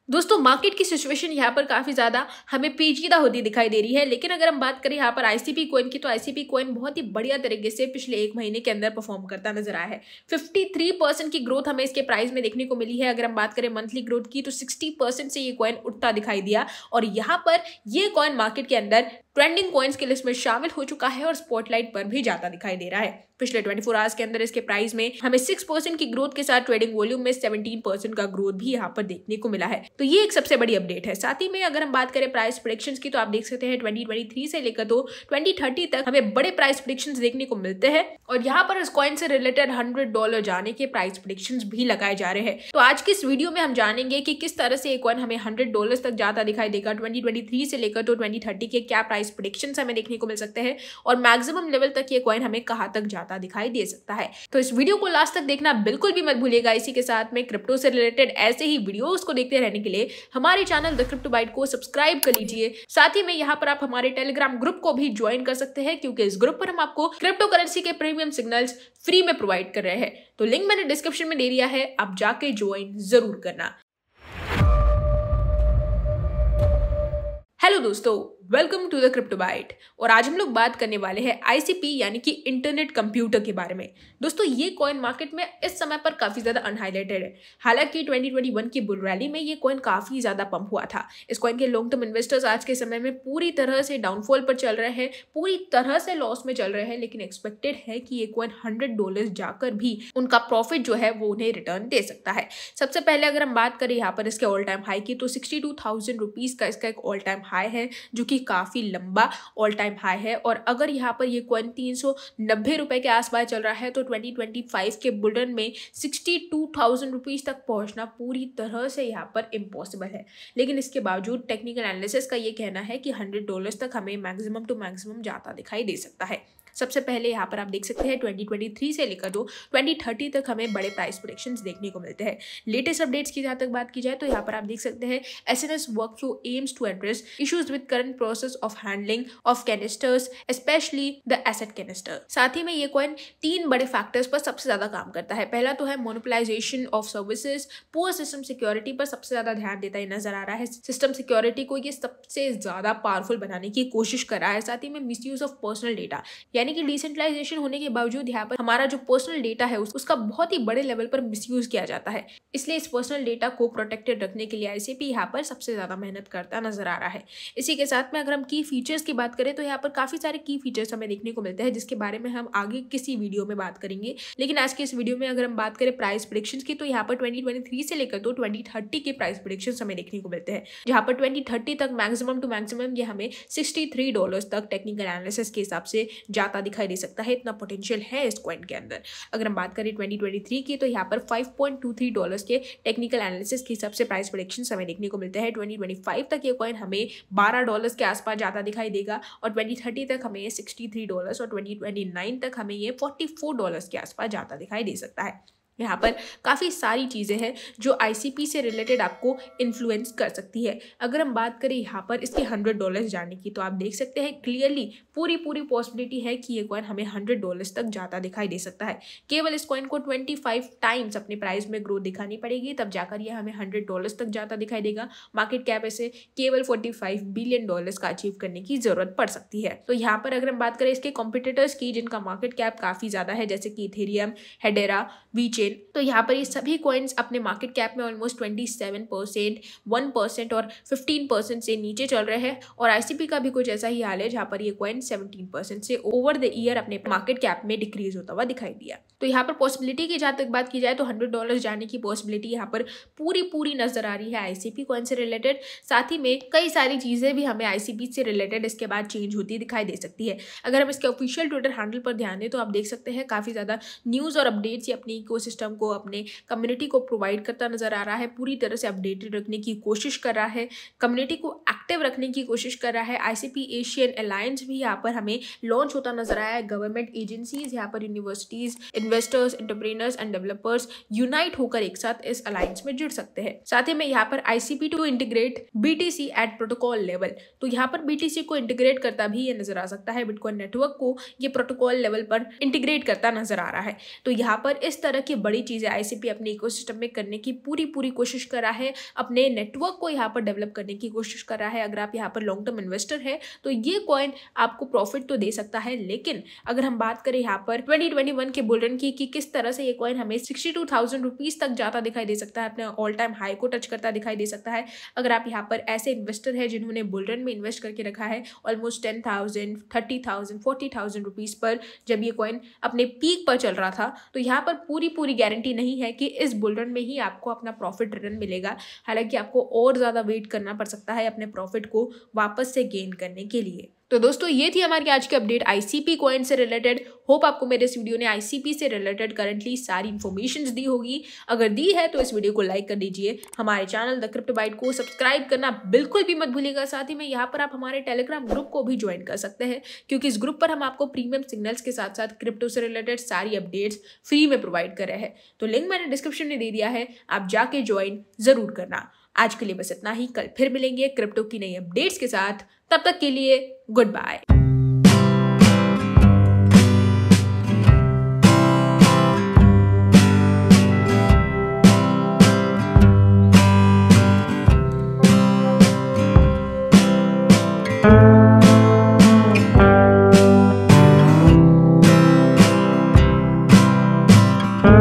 दोस्तों मार्केट की सिचुएशन यहाँ पर काफी ज्यादा हमें पेचीदा होती दिखाई दे रही है, लेकिन अगर हम बात करें यहाँ पर आईसीपी कॉइन की, तो आईसीपी कॉइन बहुत ही बढ़िया तरीके से पिछले एक महीने के अंदर परफॉर्म करता नजर आया है। 53% की ग्रोथ हमें इसके प्राइस में देखने को मिली है। अगर हम बात करें मंथली ग्रोथ की, तो 60% से ये कॉइन उठता दिखाई दिया और यहाँ पर ये कॉइन मार्केट के अंदर ट्रेंडिंग कॉइन्स की लिस्ट में शामिल हो चुका है और स्पॉटलाइट पर भी जाता दिखाई दे रहा है। पिछले 24 आवर्स के अंदर इसके प्राइस में हमें 6% की ग्रोथ के साथ ट्रेडिंग वॉल्यूम में 17% का ग्रोथ भी यहाँ पर देखने को मिला है। तो ये एक सबसे बड़ी अपडेट है। साथ ही में अगर हम बात करें प्राइस प्रेडिक्शंस की, तो आप देख सकते हैं 2023 से लेकर तो 2030 तक हमें बड़े प्राइस प्रेडिक्शंस देखने को मिलते हैं और यहाँ पर इस कॉइन से रिलेटेड $100 जाने के प्राइस प्रेडिक्शंस भी लगाए जा रहे हैं। तो आज की इस वीडियो में हम जानेंगे कि किस तरह से ये कॉइन हमें $100 तक जाता दिखाई देगा। 2023 से लेकर तो 2030 के क्या प्राइस प्रेडिक्शंस हमें देखने को मिल सकते हैं और मैक्सिमम लेवल तक ये कॉइन हमें कहां तक जाता दिखाई दे सकता है। तो इस वीडियो को लास्ट तक देखना बिल्कुल भी मत भूलिएगा। इसी के साथ में क्रिप्टो से रिलेटेड ऐसे ही वीडियोस को देखते रहने के लिए हमारे चैनल द क्रिप्टो बाइट को सब्सक्राइब कर लीजिए। साथ ही में यहाँ पर आप हमारे टेलीग्राम ग्रुप को भी ज्वाइन कर सकते हैं, क्योंकि इस ग्रुप पर हम आपको क्रिप्टो करेंसी के प्रीमियम सिग्नल्स फ्री में प्रोवाइड कर रहे हैं। तो लिंक मैंने डिस्क्रिप्शन में दे दिया है, आप जाके ज्वाइन जरूर करना। हेलो दोस्तों, welcome to the crypto byte. और आज हम लोग बात करने वाले हैं आईसीपी यानी कि इंटरनेट कंप्यूटर के बारे में। दोस्तों ये कॉइन मार्केट में इस समय पर काफी ज्यादा अनहाइलाइटेड है। हालांकि 2021 की बुल रैली में ये कॉइन काफी ज्यादा पंप हुआ था। इस कॉइन के लॉन्ग टर्म इन्वेस्टर्स आज के समय में पूरी तरह से डाउनफॉल पर चल रहे हैं, पूरी तरह से लॉस में चल रहे हैं, लेकिन एक्सपेक्टेड है कि ये कॉइन $100 जाकर भी उनका प्रॉफिट जो है वो उन्हें रिटर्न दे सकता है। सबसे पहले अगर हम बात करें यहाँ पर इसके ऑल टाइम हाई की, तो 62,000 रुपीज का इसका एक ऑल टाइम हाई है, जो कि काफी लंबा ऑल टाइम हाई है। और अगर यहाँ पर ये कॉइन 390 रुपए के आसपास चल रहा है, तो 2025 के बुलरन में 62,000 रुपीज तक पहुंचना पूरी तरह से यहाँ पर इम्पॉसिबल है। लेकिन इसके बावजूद टेक्निकल एनालिसिस का ये कहना है कि $100 तक हमें मैक्सिमम टू मैक्सिमम जाता दिखाई दे सकता है। सबसे पहले यहाँ पर आप देख सकते हैं 2023 से लेकर तो 2030 तक हमें बड़े प्राइस प्रेडिक्शंस देखने को मिलते हैं। लेटेस्ट अपडेट्स की जहाँ तक बात की जाए, तो यहाँ पर आप देख सकते हैं SNS workflow aims to address issues with current process of handling of canisters, specially the asset canister. साथ ही में ये कॉइन 3 बड़े फैक्टर्स पर सबसे ज्यादा काम करता है। पहला तो है monopolisation of services, poor system security पर सबसे ज्यादा ध्यान देता है नजर आ रहा है। सिस्टम सिक्योरिटी को ये सबसे ज्यादा पावरफुल बनाने की कोशिश कर रहा है। साथ ही में मिसयूज ऑफ पर्सनल डेटा, यानी कि डिसेंट्रलाइजेशन होने के बावजूद यहाँ पर हमारा जो पर्सनल डेटा है उसका बहुत ही बड़े लेवल पर मिसयूज किया जाता है। इसलिए इस पर्सनल डेटा को प्रोटेक्टेड रखने के लिए आईसीपी यहाँ पर सबसे ज्यादा मेहनत करता नजर आ रहा है। इसी के साथ में अगर हम की फीचर्स की बात करें, तो यहाँ पर काफी सारे की फीचर्स हमें देखने को मिलते हैं, जिसके बारे में हम आगे किसी वीडियो में बात करेंगे। लेकिन आज के इस वीडियो में अगर हम बात करें प्राइस प्रेडिक्शंस की, तो यहाँ पर 2023 से लेकर तो 2030 के प्राइस प्रेडिक्शंस हमें देखने को मिलते हैं, जहाँ पर 2030 तक मैक्सिमम टू मैक्सिमम ये हमें $63 तक टेक्निकल एनालिसिस के हिसाब से जाता दिखाई दे सकता है। इतना पोटेंशियल है इस कॉइन के अंदर। अगर हम बात करें 2023 की, तो यहाँ पर $5.23 के टेक्निकल एनालिसिस के हिसाब से प्राइस प्रेडिक्शंस हमें देखने को मिलते हैं। 2025 तक ये कॉइन हमें $12 के आसपास जाता दिखाई देगा और 2030 तक हमें ये $63 और 2029 तक हमें ये $44 के आसपास जाता दिखाई दे सकता है। यहाँ पर काफ़ी सारी चीज़ें हैं जो आईसीपी से रिलेटेड आपको इन्फ्लुएंस कर सकती है। अगर हम बात करें यहाँ पर इसके $100 जाने की, तो आप देख सकते हैं क्लियरली पूरी पॉसिबिलिटी है कि ये कॉइन हमें $100 तक जाता दिखाई दे सकता है। केवल इस कॉइन को 25 टाइम्स अपने प्राइस में ग्रोथ दिखानी पड़ेगी, तब जाकर ये हमें $100 तक जाता दिखाई देगा। मार्केट कैप ऐसे केवल $45 बिलियन का अचीव करने की जरूरत पड़ सकती है। तो यहाँ पर अगर हम बात करें इसके कॉम्पिटिटर्स की, जिनका मार्केट कैप काफ़ी ज़्यादा है, जैसे कि इथेरियम, हेडेरा, वीचेन, तो यहाँ पर ये सभी कॉइन्स अपने मार्केट कैप में ऑलमोस्ट 27%, 1% और 15% से नीचे चल रहे हैं। और आईसीपी का भी कुछ ऐसा ही हाल है, जहाँ पर ये कॉइन 17% से ओवर द ईयर अपने मार्केट कैप में डिक्रीज होता हुआ दिखाई दिया। तो यहाँ पर पॉसिबिलिटी की जहाँ तक बात की जाए, तो $100 जाने की पॉसिबिलिटी यहाँ पर पूरी नजर आ रही है आईसीपी कॉइन से रिलेटेड। साथ ही में कई सारी चीजें भी हमें आईसीपी से रिलेटेड इसके बाद चेंज होती दिखाई दे सकती है। अगर हम इसके ऑफिशियल ट्विटर हैंडल पर ध्यान दें, तो आप देख सकते हैं काफी ज्यादा न्यूज और अपडेट्स अपनी इकोसिस्टम को, अपने कम्युनिटी को प्रोवाइड करता नजर आ रहा है। पूरी तरह से अपडेटेड रखने की कोशिश कर रहा है, कम्युनिटी को एक्टिव रखने की कोशिश कर रहा है। ICP एशियन अलायंस भी यहाँ पर हमें लॉन्च होता नजर आया है। गवर्नमेंट एजेंसीज, यहाँ पर universities, investors, entrepreneurs and developers unite होकर एक साथ इस अलायंस में जुड़ सकते हैं। साथ ही में यहाँ पर ICP to integrate BTC at protocol level, तो यहाँ पर BTC को इंटीग्रेट करता भी ये नजर आ सकता है। बिटकॉइन नेटवर्क को ये प्रोटोकॉल लेवल पर इंटीग्रेट करता नजर आ रहा है। तो यहाँ पर इस तरह की बड़ी चीजें ICP अपने इकोसिस्टम में करने की पूरी कोशिश कर रहा है, अपने नेटवर्क को यहाँ पर डेवलप करने की कोशिश कर रहा है। अगर आप यहाँ पर लॉन्ग टर्म इन्वेस्टर है तो ये कॉइन आपको प्रॉफिट तो दे सकता है, लेकिन अगर हम बात करें यहाँ पर 2021 के बुल रन की कि किस तरह से ये कॉइन हमें 62,000 रुपीज तक जाता दिखाई दे सकता है, अपने ऑल टाइम हाई को टच करता दिखाई दे सकता है। अगर आप यहाँ पर ऐसे इन्वेस्टर है जिन्होंने बुल रन में इन्वेस्ट करके रखा है ऑलमोस्ट 10,000, 30,000, 40,000 रुपीज पर, जब ये कॉइन अपने पीक पर चल रहा था, तो यहाँ पर पूरी गारंटी नहीं है कि इस बुल रन में ही आपको अपना प्रॉफिट रिटर्न मिलेगा। हालांकि आपको और ज्यादा वेट करना पड़ सकता है अपने प्रॉफिट को वापस से गेन करने के लिए। तो दोस्तों ये थी हमारी आज की अपडेट ICP कॉइन से रिलेटेड। होप आपको मेरे इस वीडियो ने ICP से रिलेटेड करंटली सारी इन्फॉर्मेशंस दी होगी। अगर दी है तो इस वीडियो को लाइक कर दीजिए। हमारे चैनल द क्रिप्टो बाइट को सब्सक्राइब करना बिल्कुल भी मत भूलिएगा। साथ ही में यहाँ पर आप हमारे टेलीग्राम ग्रुप को भी ज्वाइन कर सकते हैं, क्योंकि इस ग्रुप पर हम आपको प्रीमियम सिग्नल्स के साथ साथ क्रिप्टो से रिलेटेड सारी अपडेट्स फ्री में प्रोवाइड कर रहे हैं। तो लिंक मैंने डिस्क्रिप्शन में दे दिया है, आप जाके ज्वाइन जरूर करना। आज के लिए बस इतना ही, कल फिर मिलेंगे क्रिप्टो की नई अपडेट्स के साथ। तब तक के लिए गुड बाय।